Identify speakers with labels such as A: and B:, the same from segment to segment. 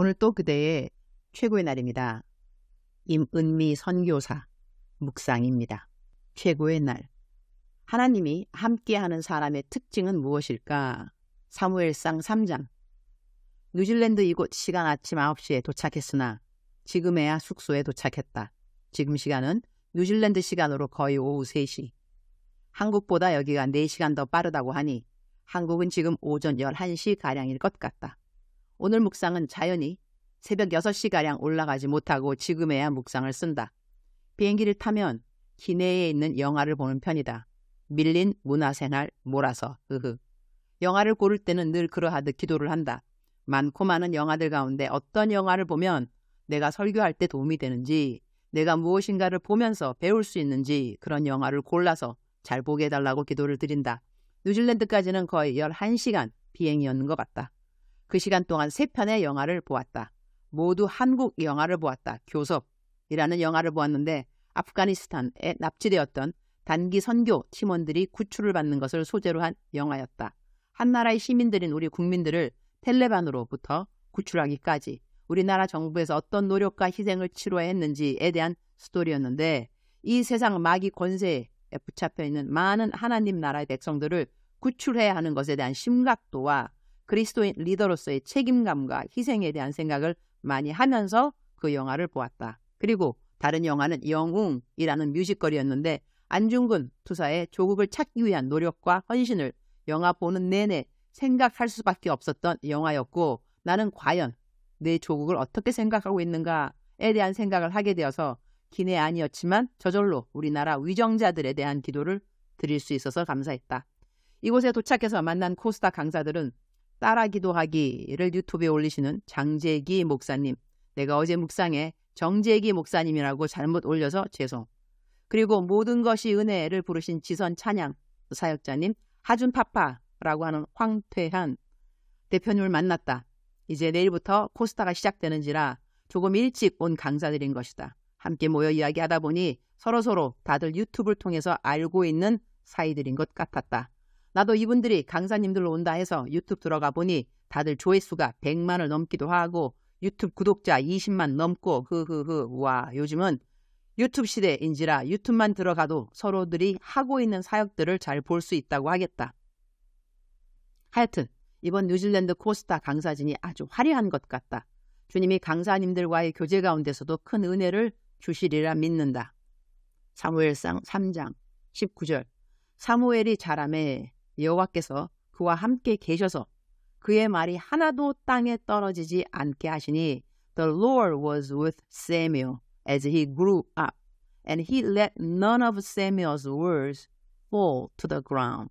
A: 오늘 또 그대의 최고의 날입니다. 임은미 선교사 묵상입니다. 최고의 날. 하나님이 함께하는 사람의 특징은 무엇일까? 사무엘상 3장. 뉴질랜드 이곳 시간 아침 9시에 도착했으나 지금에야 숙소에 도착했다. 지금 시간은 뉴질랜드 시간으로 거의 오후 3시. 한국보다 여기가 4시간 더 빠르다고 하니 한국은 지금 오전 11시가량일 것 같다. 오늘 묵상은 자연히 새벽 6시가량 올라가지 못하고 지금에야 묵상을 쓴다. 비행기를 타면 기내에 있는 영화를 보는 편이다. 밀린 문화생활 몰아서 영화를 고를 때는 늘 그러하듯 기도를 한다. 많고 많은 영화들 가운데 어떤 영화를 보면 내가 설교할 때 도움이 되는지, 내가 무엇인가를 보면서 배울 수 있는지 그런 영화를 골라서 잘 보게 해달라고 기도를 드린다. 뉴질랜드까지는 거의 11시간 비행이었는 것 같다. 그 시간 동안 3편의 영화를 보았다. 모두 한국 영화를 보았다. 교섭이라는 영화를 보았는데 아프가니스탄에 납치되었던 단기 선교 팀원들이 구출을 받는 것을 소재로 한 영화였다. 한 나라의 시민들인 우리 국민들을 텔레반으로부터 구출하기까지 우리나라 정부에서 어떤 노력과 희생을 치러야 했는지에 대한 스토리였는데, 이 세상 마귀 권세에 붙잡혀 있는 많은 하나님 나라의 백성들을 구출해야 하는 것에 대한 심각도와 그리스도인 리더로서의 책임감과 희생에 대한 생각을 많이 하면서 그 영화를 보았다. 그리고 다른 영화는 영웅이라는 뮤지컬이었는데 안중근 투사의 조국을 찾기 위한 노력과 헌신을 영화 보는 내내 생각할 수밖에 없었던 영화였고, 나는 과연 내 조국을 어떻게 생각하고 있는가에 대한 생각을 하게 되어서 기내 아니었지만 저절로 우리나라 위정자들에 대한 기도를 드릴 수 있어서 감사했다. 이곳에 도착해서 만난 코스타 강사들은 따라 기도하기를 유튜브에 올리시는 장재기 목사님, 내가 어제 묵상에 정재기 목사님이라고 잘못 올려서 죄송. 그리고 모든 것이 은혜를 부르신 지선 찬양 사역자님, 하준 파파라고 하는 황퇴한 대표님을 만났다. 이제 내일부터 코스타가 시작되는지라 조금 일찍 온 강사들인 것이다. 함께 모여 이야기하다 보니 서로서로 다들 유튜브를 통해서 알고 있는 사이들인 것 같았다. 나도 이분들이 강사님들로 온다 해서 유튜브 들어가 보니 다들 조회수가 100만을 넘기도 하고 유튜브 구독자 20만 넘고 와, 요즘은 유튜브 시대인지라 유튜브만 들어가도 서로들이 하고 있는 사역들을 잘 볼 수 있다고 하겠다. 하여튼 이번 뉴질랜드 코스타 강사진이 아주 화려한 것 같다. 주님이 강사님들과의 교제 가운데서도 큰 은혜를 주시리라 믿는다. 사무엘상 3장 19절. 사무엘이 자라매 여호와께서 그와 함께 계셔서 그의 말이 하나도 땅에 떨어지지 않게 하시니 The Lord was with Samuel as he grew up, and he let none of Samuel's words fall to the ground.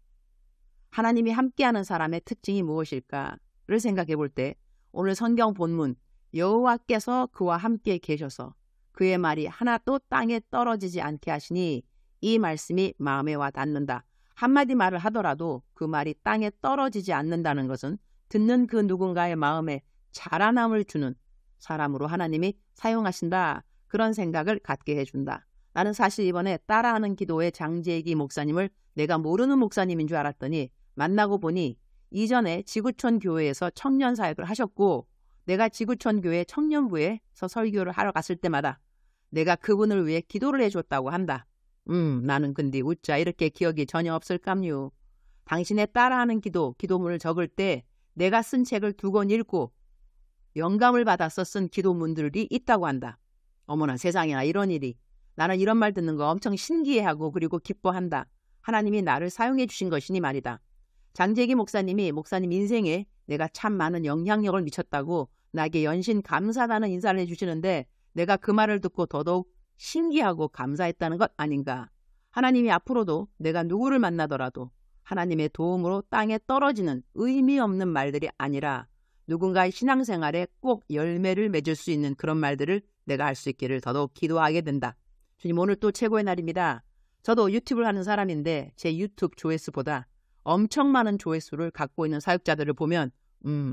A: 하나님이 함께하는 사람의 특징이 무엇일까를 생각해 볼 때 오늘 성경 본문 여호와께서 그와 함께 계셔서 그의 말이 하나도 땅에 떨어지지 않게 하시니, 이 말씀이 마음에 와 닿는다. 한마디 말을 하더라도 그 말이 땅에 떨어지지 않는다는 것은 듣는 그 누군가의 마음에 자라남을 주는 사람으로 하나님이 사용하신다. 그런 생각을 갖게 해준다. 나는 사실 이번에 따라하는 기도의 장재기 목사님을 내가 모르는 목사님인 줄 알았더니 만나고 보니 이전에 지구촌 교회에서 청년 사역을 하셨고, 내가 지구촌 교회 청년부에서 설교를 하러 갔을 때마다 내가 그분을 위해 기도를 해줬다고 한다. 나는 근데 웃자 이렇게 기억이 전혀 없을감요. 당신의 따라하는 기도문을 적을 때 내가 쓴 책을 2권 읽고 영감을 받아서 쓴 기도문들이 있다고 한다. 어머나 세상에나 이런 일이. 나는 이런 말 듣는 거 엄청 신기해하고 그리고 기뻐한다. 하나님이 나를 사용해 주신 것이니 말이다. 장재기 목사님이 목사님 인생에 내가 참 많은 영향력을 미쳤다고 나에게 연신 감사하다는 인사를 해주시는데 내가 그 말을 듣고 더더욱 신기하고 감사했다는 것 아닌가. 하나님이 앞으로도 내가 누구를 만나더라도 하나님의 도움으로 땅에 떨어지는 의미 없는 말들이 아니라 누군가의 신앙생활에 꼭 열매를 맺을 수 있는 그런 말들을 내가 할 수 있기를 더더욱 기도하게 된다. 주님, 오늘 또 최고의 날입니다. 저도 유튜브를 하는 사람인데 제 유튜브 조회수보다 엄청 많은 조회수를 갖고 있는 사역자들을 보면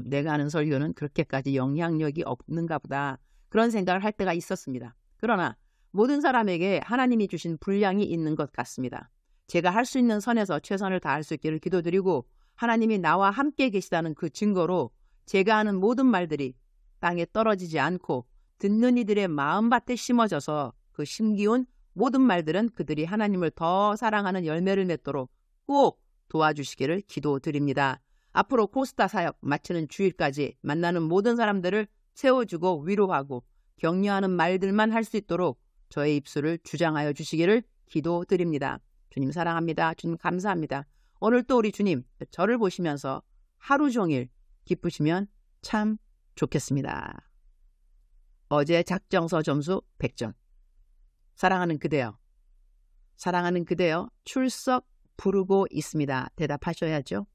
A: 내가 하는 설교는 그렇게까지 영향력이 없는가 보다, 그런 생각을 할 때가 있었습니다. 그러나 모든 사람에게 하나님이 주신 분량이 있는 것 같습니다. 제가 할 수 있는 선에서 최선을 다할 수 있기를 기도드리고, 하나님이 나와 함께 계시다는 그 증거로 제가 하는 모든 말들이 땅에 떨어지지 않고 듣는 이들의 마음밭에 심어져서 그 심기운 모든 말들은 그들이 하나님을 더 사랑하는 열매를 맺도록 꼭 도와주시기를 기도드립니다. 앞으로 코스타 사역 마치는 주일까지 만나는 모든 사람들을 세워주고 위로하고 격려하는 말들만 할 수 있도록 저의 입술을 주장하여 주시기를 기도드립니다. 주님 사랑합니다. 주님 감사합니다. 오늘 또 우리 주님 저를 보시면서 하루 종일 기쁘시면 참 좋겠습니다. 어제 작정서 점수 100점. 사랑하는 그대여. 사랑하는 그대여 출석 부르고 있습니다. 대답하셔야죠.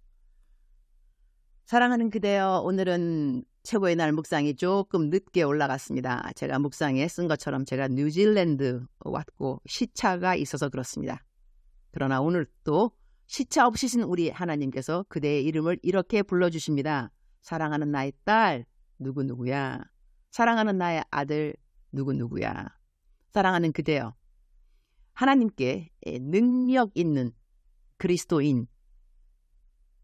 A: 사랑하는 그대여, 오늘은 최고의 날 묵상이 조금 늦게 올라갔습니다. 제가 묵상에 쓴 것처럼 제가 뉴질랜드 왔고 시차가 있어서 그렇습니다. 그러나 오늘 또 시차 없이신 우리 하나님께서 그대의 이름을 이렇게 불러주십니다. 사랑하는 나의 딸 누구누구야. 사랑하는 나의 아들 누구누구야. 사랑하는 그대여, 하나님께 능력 있는 그리스도인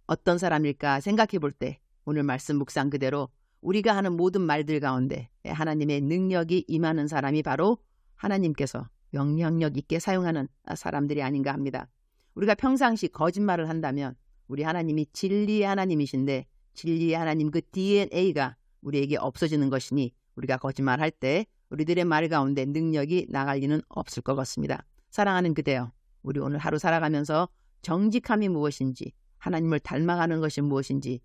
A: 어떤 사람일까 생각해 볼 때 오늘 말씀 묵상 그대로 우리가 하는 모든 말들 가운데 하나님의 능력이 임하는 사람이 바로 하나님께서 영향력 있게 사용하는 사람들이 아닌가 합니다. 우리가 평상시 거짓말을 한다면 우리 하나님이 진리의 하나님이신데 진리의 하나님 그 DNA가 우리에게 없어지는 것이니 우리가 거짓말할 때 우리들의 말 가운데 능력이 나갈 리는 없을 것 같습니다. 사랑하는 그대여, 우리 오늘 하루 살아가면서 정직함이 무엇인지 하나님을 닮아가는 것이 무엇인지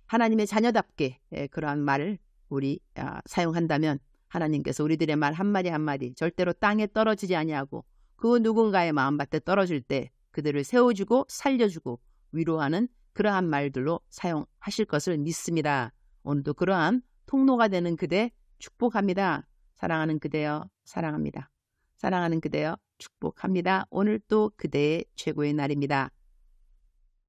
A: 하나님의 자녀답게 그러한 말을 우리 사용한다면 하나님께서 우리들의 말 한마디 한마디 절대로 땅에 떨어지지 아니하고 그 누군가의 마음밭에 떨어질 때 그들을 세워주고 살려주고 위로하는 그러한 말들로 사용하실 것을 믿습니다. 오늘도 그러한 통로가 되는 그대 축복합니다. 사랑하는 그대여 사랑합니다. 사랑하는 그대여 축복합니다. 오늘 또 그대의 최고의 날입니다.